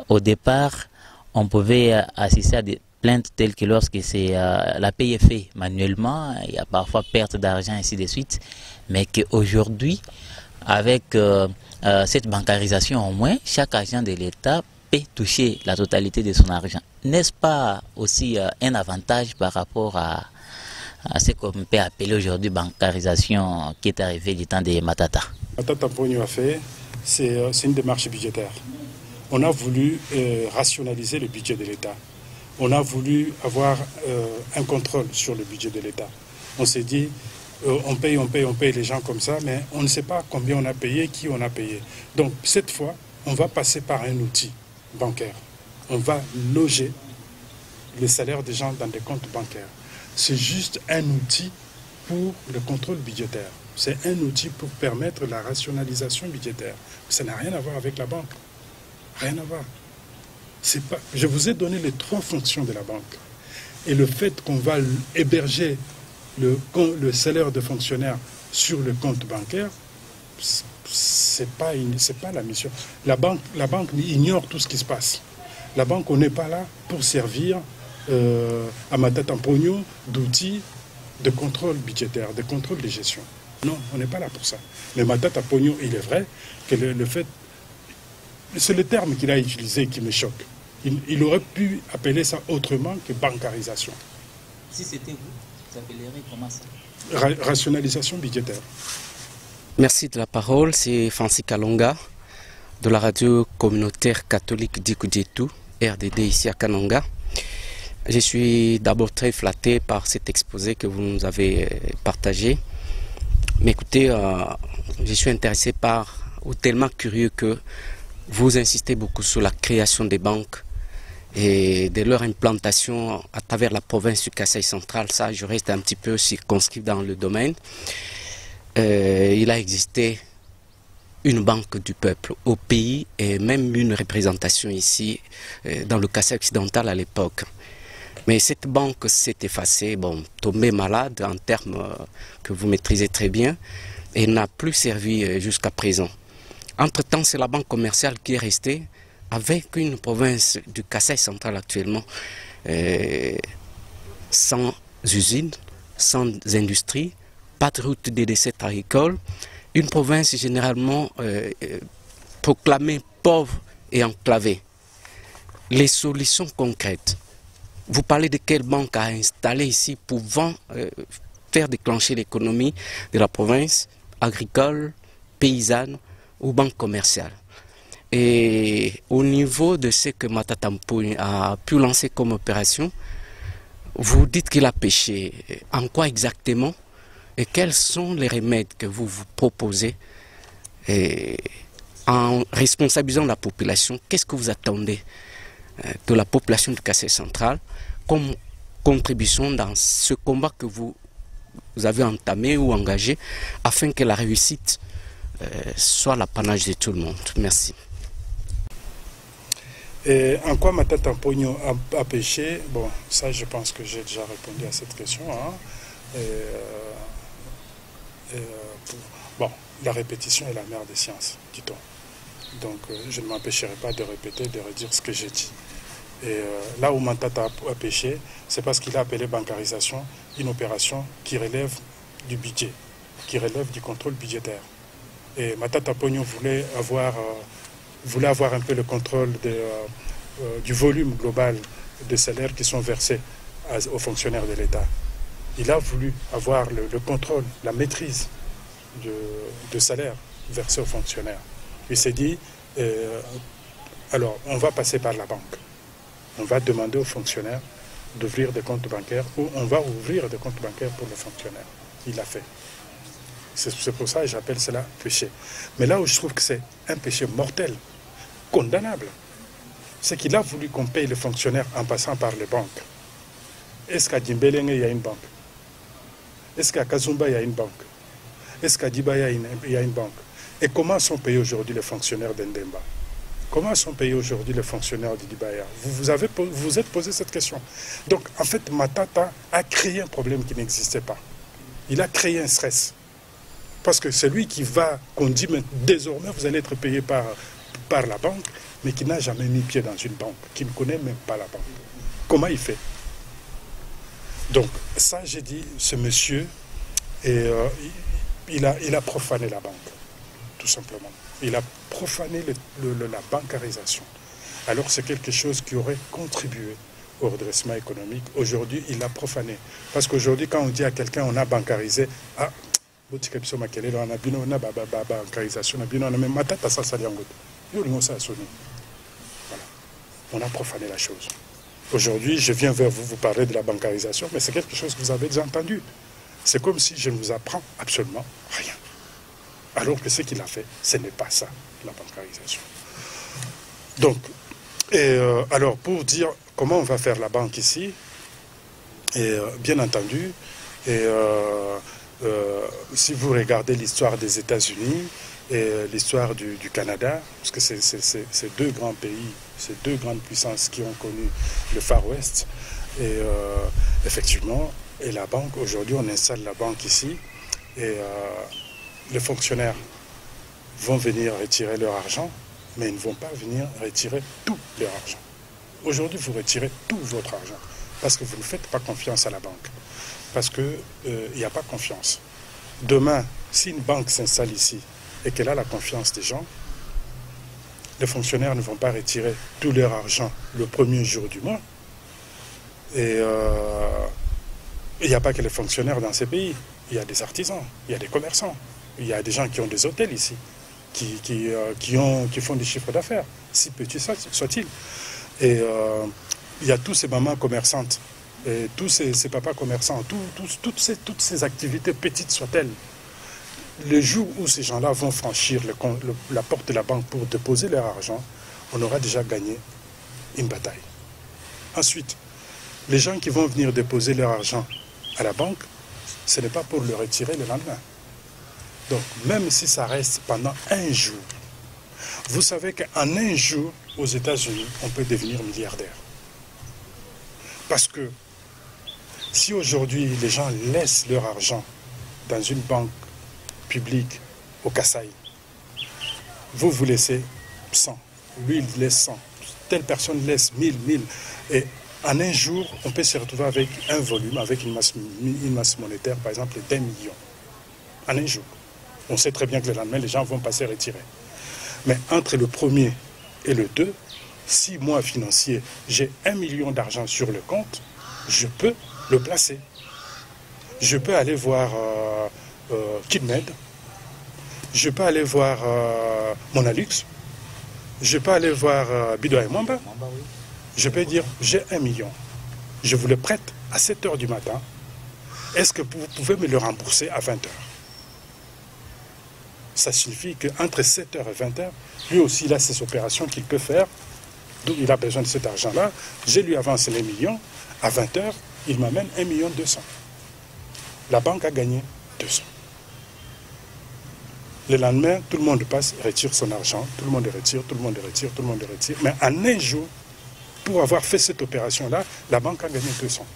au départ, on pouvait assister à des plaintes telles que lorsque la paye est faite manuellement, il y a parfois perte d'argent, ainsi de suite, mais qu'aujourd'hui, avec cette bancarisation au moins, chaque agent de l'État peut toucher la totalité de son argent. N'est-ce pas aussi un avantage par rapport à ce qu'on peut appeler aujourd'hui bancarisation qui est arrivée du temps de Matata? Matata Ponyo a fait, c'est une démarche budgétaire. On a voulu rationaliser le budget de l'État. On a voulu avoir un contrôle sur le budget de l'État. On s'est dit, on paye les gens comme ça, mais on ne sait pas combien on a payé, qui on a payé. Donc cette fois, on va passer par un outil bancaire. On va loger les salaires des gens dans des comptes bancaires. C'est juste un outil pour le contrôle budgétaire. C'est un outil pour permettre la rationalisation budgétaire. Ça n'a rien à voir avec la banque. Rien à voir. Pas... Je vous ai donné les 3 fonctions de la banque. Et le fait qu'on va héberger le salaire de fonctionnaire sur le compte bancaire, c'est pas la mission. La banque ignore tout ce qui se passe. La banque, on n'est pas là pour servir à Matata Ponyo d'outils de contrôle budgétaire, de contrôle de gestion. Non, on n'est pas là pour ça. Mais Matata Ponyo, il est vrai que le fait... C'est le terme qu'il a utilisé qui me choque. Il aurait pu appeler ça autrement que bancarisation. Si c'était vous appelleriez comment ça? Rationalisation budgétaire. Merci de la parole, c'est Francis Kalonga de la radio communautaire catholique d'Ikudjetu, RDD ici à Kananga. Je suis d'abord très flatté par cet exposé que vous nous avez partagé. Mais écoutez, je suis intéressé ou tellement curieux que vous insistez beaucoup sur la création des banques et de leur implantation à travers la province du Kasaï central. Ça, je reste un petit peu circonscrit dans le domaine. Il a existé une banque du peuple au pays et même une représentation ici dans le Kasaï occidental à l'époque. Mais cette banque s'est effacée, tombée malade en termes que vous maîtrisez très bien et n'a plus servi jusqu'à présent. Entre-temps, c'est la banque commerciale qui est restée avec une province du Kasaï central actuellement sans usines, sans industrie, pas de route de décès agricole, une province généralement proclamée pauvre et enclavée. Les solutions concrètes. Vous parlez de quelle banque a installé ici pouvant faire déclencher l'économie de la province agricole, paysanne ou banque commerciale. Et au niveau de ce que Matata Ponyo a pu lancer comme opération, vous dites qu'il a pêché. En quoi exactement? Et quels sont les remèdes que vous vous proposez en responsabilisant la population? Qu'est-ce que vous attendez de la population du Kasaï central comme contribution dans ce combat que vous avez entamé ou engagé afin que la réussite soit l'apanage de tout le monde? Merci. Et en quoi Matata Ponyo a pêché? Bon, ça je pense que j'ai déjà répondu à cette question. Hein. Bon, la répétition est la mère des sciences, dit-on. Donc je ne m'empêcherai pas de répéter, de redire ce que j'ai dit. Et là où Matata a pêché, c'est parce qu'il a appelé bancarisation une opération qui relève du budget, qui relève du contrôle budgétaire. Et Matata Ponyo voulait avoir un peu le contrôle du volume global des salaires qui sont versés aux fonctionnaires de l'État. Il a voulu avoir le contrôle, la maîtrise de salaire versé aux fonctionnaires. Il s'est dit, alors on va passer par la banque. On va demander aux fonctionnaires d'ouvrir des comptes bancaires ou on va ouvrir des comptes bancaires pour les fonctionnaires. Il l'a fait. C'est pour ça que j'appelle cela péché. Mais là où je trouve que c'est un péché mortel, condamnable, c'est qu'il a voulu qu'on paye les fonctionnaires en passant par les banques. Est-ce qu'à Djimbélenge, il y a une banque? Est-ce qu'à Kazumba, il y a une banque? Est-ce qu'à Dibaya, il y a une banque? Et comment sont payés aujourd'hui les fonctionnaires d'Endemba? Comment sont payés aujourd'hui les fonctionnaires de Dibaya? Vous vous êtes posé cette question. Donc, en fait, Matata a créé un problème qui n'existait pas. Il a créé un stress. Parce que c'est lui qu'on dit, mais désormais, vous allez être payé par par la banque, mais qui n'a jamais mis pied dans une banque, qui ne connaît même pas la banque. Comment il fait? Donc, ça, j'ai dit, ce monsieur, il a profané la banque, tout simplement. Il a profané la bancarisation. Alors, c'est quelque chose qui aurait contribué au redressement économique. Aujourd'hui, il l'a profané. Parce qu'aujourd'hui, quand on dit à quelqu'un, on a bancarisé, ah, on a bancarisation, on a même matata, ça, on a profané la chose. Aujourd'hui, je viens vers vous parler de la bancarisation, mais c'est quelque chose que vous avez déjà entendu. C'est comme si je ne vous apprends absolument rien. Alors que ce qu'il a fait, ce n'est pas ça, la bancarisation. Donc, alors pour dire comment on va faire la banque ici, bien entendu, si vous regardez l'histoire des États-Unis et l'histoire du Canada, parce que c'est deux grands pays, ces deux grandes puissances qui ont connu le Far West, et effectivement, et la banque, aujourd'hui on installe la banque ici, et les fonctionnaires vont venir retirer leur argent, mais ils ne vont pas venir retirer tout leur argent. Aujourd'hui, vous retirez tout votre argent, parce que vous ne faites pas confiance à la banque, parce qu'il n'y a pas confiance. Demain, si une banque s'installe ici, et qu'elle a la confiance des gens, les fonctionnaires ne vont pas retirer tout leur argent le premier jour du mois. Et il n'y a pas que les fonctionnaires dans ces pays. Il y a des artisans, il y a des commerçants, il y a des gens qui ont des hôtels ici, qui font des chiffres d'affaires, si petits soit-il. Et il y a tous ces mamans commerçantes, et tous ces papas commerçants, toutes ces activités, petites soient-elles. Le jour où ces gens-là vont franchir la porte de la banque pour déposer leur argent, on aura déjà gagné une bataille. Ensuite, les gens qui vont venir déposer leur argent à la banque, ce n'est pas pour le retirer le lendemain. Donc, même si ça reste pendant un jour, vous savez qu'en un jour, aux États-Unis, on peut devenir milliardaire. Parce que si aujourd'hui, les gens laissent leur argent dans une banque public au Kasaï, vous laissez 100, lui il laisse 100, telle personne laisse 1000, et en un jour, on peut se retrouver avec un volume, avec une masse monétaire, par exemple, d'1 million. En un jour. On sait très bien que le lendemain, les gens vont passer retirer. Mais entre le premier et le 2, si moi, financier, j'ai 1 million d'argent sur le compte, je peux le placer. Je peux aller voir KidMed, je peux aller voir Monalux, je peux aller voir Bido et Mwamba. Je peux dire, j'ai 1 million, je vous le prête à 7 h du matin, est-ce que vous pouvez me le rembourser à 20 h? Ça signifie qu'entre 7 h et 20 h, lui aussi il a ses opérations qu'il peut faire, donc il a besoin de cet argent-là, je lui avance les millions, à 20 h, il m'amène 1 200 000. La banque a gagné 200. Le lendemain, tout le monde passe, retire son argent, tout le monde retire, tout le monde retire, tout le monde retire. Mais en un jour, pour avoir fait cette opération-là, la banque a gagné 200.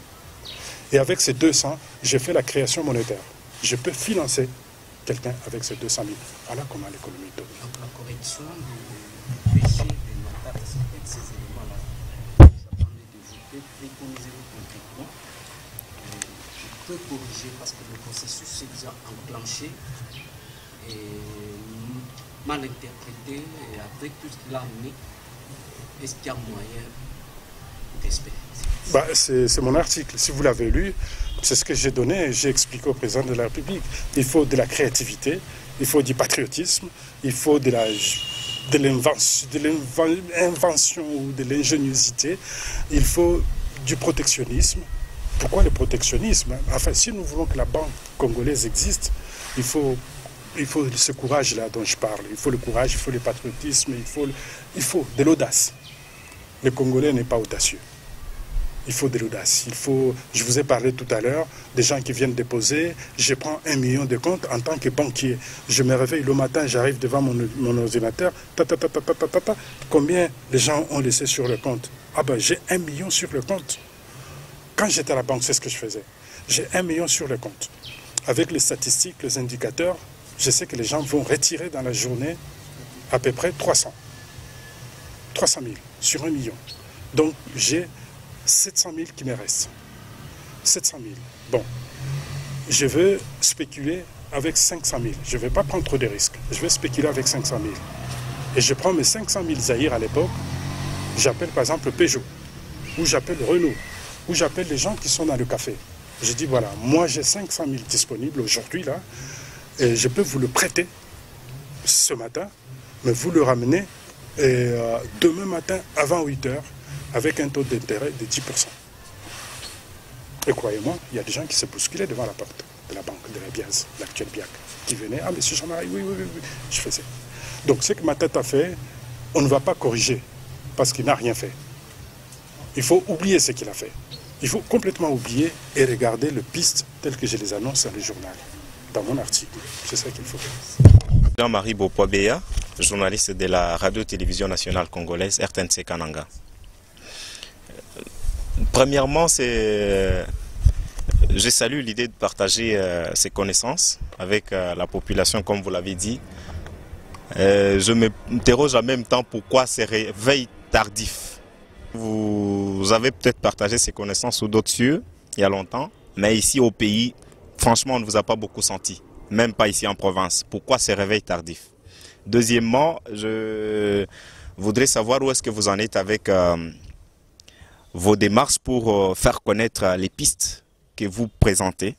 Et avec ces 200, j'ai fait la création monétaire. Je peux financer quelqu'un avec ces 200 000. Voilà comment l'économie tourne. Donc la correction du péché de Matata, c'est ces éléments-là. Vous attendez de vous préconiser concrètement. Je peux corriger parce que le processus s'est déjà enclenché et mal interprété, et avec tout ce qu'il a amené, est-ce qu'il y a moyen d'espérer? C'est mon article. Si vous l'avez lu, c'est ce que j'ai donné, j'ai expliqué au président de la République. Il faut de la créativité, il faut du patriotisme, il faut de l'invention ou de l'ingéniosité, il faut du protectionnisme. Pourquoi le protectionnisme? Enfin, si nous voulons que la banque congolaise existe, il faut ce courage-là dont je parle. Il faut le courage, il faut le patriotisme, il faut de l'audace. Le Congolais n'est pas audacieux. Il faut de l'audace. Je vous ai parlé tout à l'heure des gens qui viennent déposer. Je prends 1 million de comptes en tant que banquier. Je me réveille le matin, j'arrive devant mon ordinateur. Combien les gens ont laissé sur le compte? Ah ben, j'ai 1 million sur le compte. Quand j'étais à la banque, c'est ce que je faisais. J'ai 1 million sur le compte. Avec les statistiques, les indicateurs, je sais que les gens vont retirer dans la journée à peu près 300. 300 000 sur 1 million. Donc j'ai 700 000 qui me restent. 700 000. Bon, je veux spéculer avec 500 000. Je ne vais pas prendre trop de risques. Je vais spéculer avec 500 000. Et je prends mes 500 000 Zaïre à l'époque. J'appelle par exemple Peugeot, ou j'appelle Renault, ou j'appelle les gens qui sont dans le café. Je dis voilà, moi j'ai 500 000 disponibles aujourd'hui là, et je peux vous le prêter ce matin, mais vous le ramenez demain matin avant 8 heures avec un taux d'intérêt de 10%. Et croyez-moi, il y a des gens qui se bousculaient devant la porte de la banque de la Biaz, l'actuelle BIAC, qui venaient, ah monsieur Jean-Marie, oui, je faisais. Donc ce que ma tête a fait, on ne va pas corriger, parce qu'il n'a rien fait. Il faut oublier ce qu'il a fait. Il faut complètement oublier et regarder les pistes telles que je les annonce dans le journal, dans mon article. C'est ça qu'il faut faire. Jean-Marie Bopouabéa, journaliste de la radio-télévision nationale congolaise RTNC Kananga. Premièrement, je salue l'idée de partager ces connaissances avec la population, comme vous l'avez dit. Je m'interroge en même temps pourquoi ces réveils tardifs. Vous avez peut-être partagé ces connaissances sous d'autres cieux il y a longtemps, mais ici au pays, franchement, on ne vous a pas beaucoup senti, même pas ici en province. Pourquoi ces réveils tardifs? Deuxièmement, je voudrais savoir où est-ce que vous en êtes avec vos démarches pour faire connaître les pistes que vous présentez,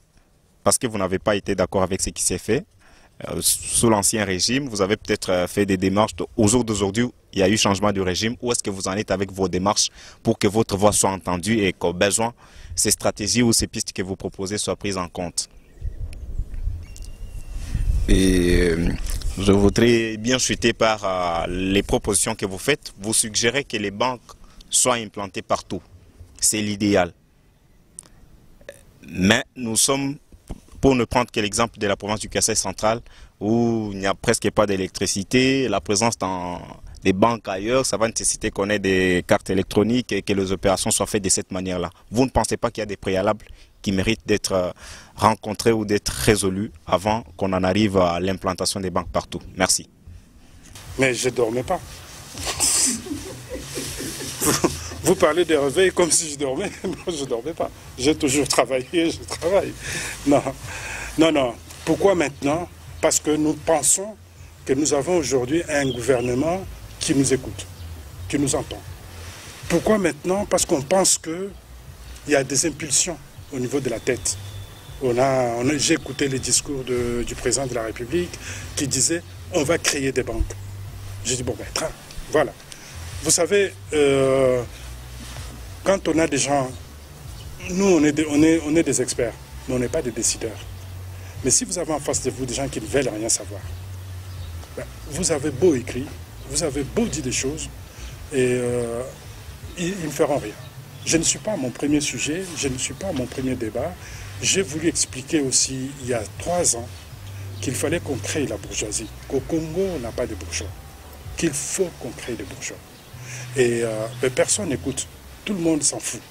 parce que vous n'avez pas été d'accord avec ce qui s'est fait. Sous l'ancien régime, vous avez peut-être fait des démarches. Au jour d'aujourd'hui, il y a eu changement du régime. Où est-ce que vous en êtes avec vos démarches pour que votre voix soit entendue et qu'au besoin, ces stratégies ou ces pistes que vous proposez soient prises en compte? Et je voudrais bien chuter par les propositions que vous faites. Vous suggérez que les banques soient implantées partout. C'est l'idéal. Mais nous sommes, pour ne prendre que l'exemple de la province du Kasaï central, où il n'y a presque pas d'électricité, la présence dans les banques ailleurs, ça va nécessiter qu'on ait des cartes électroniques et que les opérations soient faites de cette manière-là. Vous ne pensez pas qu'il y a des préalables qui méritent d'être rencontrés ou d'être résolus avant qu'on en arrive à l'implantation des banques partout? Merci. Mais je ne dormais pas. Vous parlez des réveils comme si je dormais. Moi, je ne dormais pas. J'ai toujours travaillé, je travaille. Non. Pourquoi maintenant? Parce que nous pensons que nous avons aujourd'hui un gouvernement qui nous écoute, qui nous entend. Pourquoi maintenant? Parce qu'on pense qu'il y a des impulsions au niveau de la tête. J'ai écouté les discours du président de la République qui disait on va créer des banques. J'ai dit bon, voilà. Vous savez, quand on a des gens, nous on est des experts, mais on n'est pas des décideurs. Mais si vous avez en face de vous des gens qui ne veulent rien savoir, vous avez beau écrire, vous avez beau dire des choses, et ils ne feront rien. Je ne suis pas à mon premier sujet, je ne suis pas à mon premier débat. J'ai voulu expliquer aussi, il y a 3 ans, qu'il fallait qu'on crée la bourgeoisie, qu'au Congo, on n'a pas de bourgeois, qu'il faut qu'on crée des bourgeois. Et personne n'écoute, tout le monde s'en fout.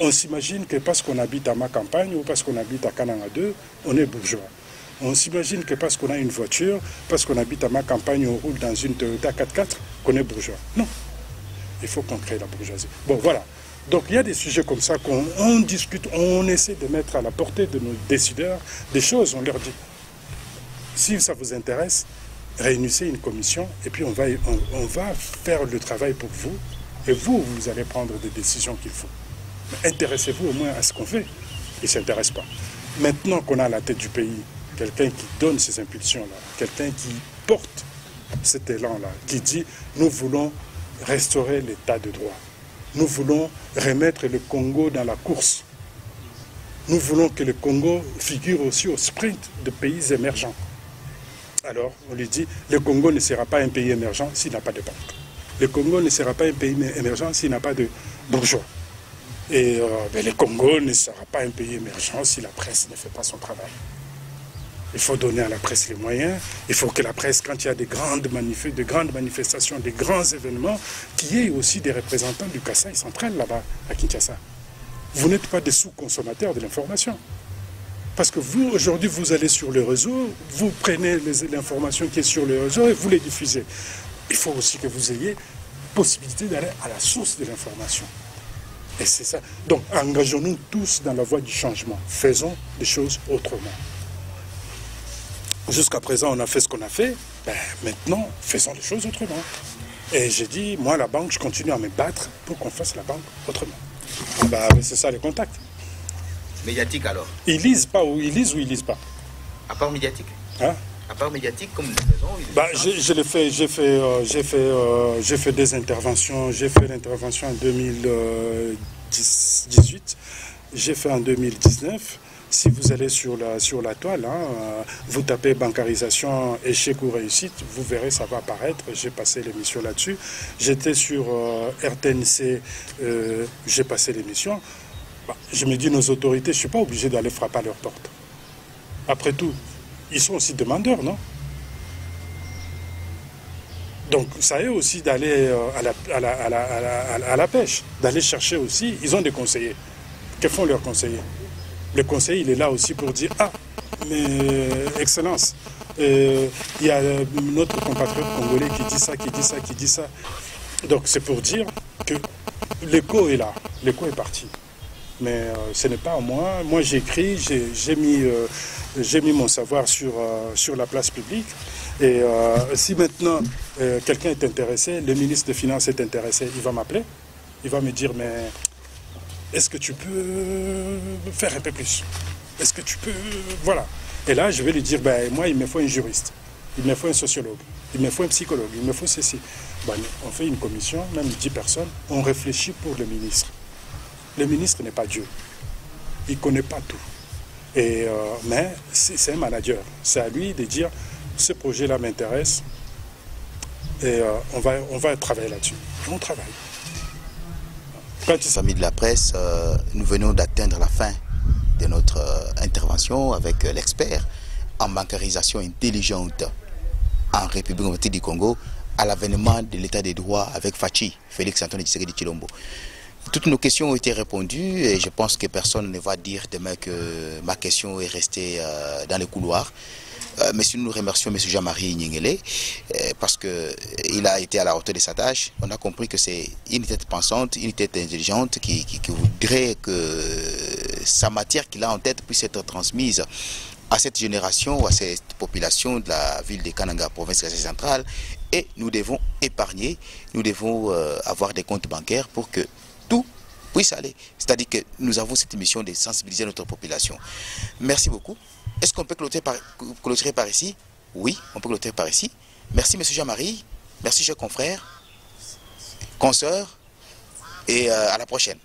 On s'imagine que parce qu'on habite à ma campagne ou parce qu'on habite à Kananga 2, on est bourgeois. On s'imagine que parce qu'on a une voiture, parce qu'on habite à ma campagne, on roule dans une Toyota 4x4, qu'on est bourgeois. Non, il faut qu'on crée la bourgeoisie. Bon, voilà. Donc il y a des sujets comme ça qu'on discute, on essaie de mettre à la portée de nos décideurs des choses, on leur dit. Si ça vous intéresse, réunissez une commission et puis on va faire le travail pour vous et vous allez prendre des décisions qu'il faut. Mais intéressez-vous au moins à ce qu'on fait. Ils ne s'intéressent pas. Maintenant qu'on a à la tête du pays quelqu'un qui donne ces impulsions-là, quelqu'un qui porte cet élan-là, qui dit nous voulons restaurer l'état de droit. Nous voulons remettre le Congo dans la course. Nous voulons que le Congo figure aussi au sprint de pays émergents. Alors, on lui dit, le Congo ne sera pas un pays émergent s'il n'a pas de banque. Le Congo ne sera pas un pays émergent s'il n'a pas de bourgeois. Et le Congo ne sera pas un pays émergent si la presse ne fait pas son travail. Il faut donner à la presse les moyens. Il faut que la presse, quand il y a de grandes manifestations, des grands événements, qu'il y ait aussi des représentants du Kasaï central là-bas, à Kinshasa. Vous n'êtes pas des sous-consommateurs de l'information. Parce que vous, aujourd'hui, vous allez sur le réseau, vous prenez l'information qui est sur le réseau et vous les diffusez. Il faut aussi que vous ayez possibilité d'aller à la source de l'information. Et c'est ça. Donc, engageons-nous tous dans la voie du changement. Faisons des choses autrement. Jusqu'à présent, on a fait ce qu'on a fait. Ben, maintenant, faisons les choses autrement. Et j'ai dit, moi, la banque, je continue à me battre pour qu'on fasse la banque autrement. Ben, c'est ça, les contacts. Médiatique alors? Ils lisent pas, ou ils lisent pas. À part médiatique? Hein? À part médiatique, comme nous le faisons? Bah, j'ai fait des interventions. J'ai fait l'intervention en 2018. J'ai fait en 2019. Si vous allez sur la toile, hein, vous tapez bancarisation, échec ou réussite, vous verrez, ça va apparaître. J'ai passé l'émission là-dessus. J'étais sur RTNC, j'ai passé l'émission. Bah, je me dis, nos autorités, je ne suis pas obligé d'aller frapper à leur porte. Après tout, ils sont aussi demandeurs, non? Donc, ça est aussi d'aller à la pêche, d'aller chercher aussi. Ils ont des conseillers. Que font leurs conseillers? Le conseiller, il est là aussi pour dire, ah, mais Excellence, il y a notre compatriote congolais qui dit ça, qui dit ça, qui dit ça. Donc, c'est pour dire que l'écho est là, l'écho est parti. Mais ce n'est pas à moi. Moi, j'écris, j'ai mis mon savoir sur la place publique. Et si maintenant quelqu'un est intéressé, le ministre des Finances est intéressé, il va m'appeler. Il va me dire, mais est-ce que tu peux faire un peu plus? Est-ce que tu peux... Voilà. Et là, je vais lui dire, ben, moi, il me faut un juriste. Il me faut un sociologue. Il me faut un psychologue. Il me faut ceci. Ben, on fait une commission, même 10 personnes. On réfléchit pour le ministre. Le ministre n'est pas Dieu. Il ne connaît pas tout. Et, mais c'est un manager. C'est à lui de dire, ce projet-là m'intéresse et on va travailler là-dessus. On travaille. Amis de la presse, nous venons d'atteindre la fin de notre intervention avec l'expert en bancarisation intelligente en République démocratique du Congo à l'avènement de l'état des droits avec Fachi, Félix Antoine Tshisekedi Tshilombo. Toutes nos questions ont été répondues et je pense que personne ne va dire demain que ma question est restée dans les couloirs. Monsieur, nous remercions M. Jean-Marie Nyengele parce qu'il a été à la hauteur de sa tâche. On a compris que c'est une tête pensante, une tête intelligente qui voudrait que sa matière qu'il a en tête puisse être transmise à cette génération, à cette population de la ville de Kananga, province centrale. Et nous devons épargner, nous devons avoir des comptes bancaires pour que tout puisse aller. C'est-à-dire que nous avons cette mission de sensibiliser notre population. Merci beaucoup. Est-ce qu'on peut clôturer par ici? Oui, on peut clôturer par ici. Merci, M. Jean-Marie. Merci, chers confrères, consoeurs. Et à la prochaine.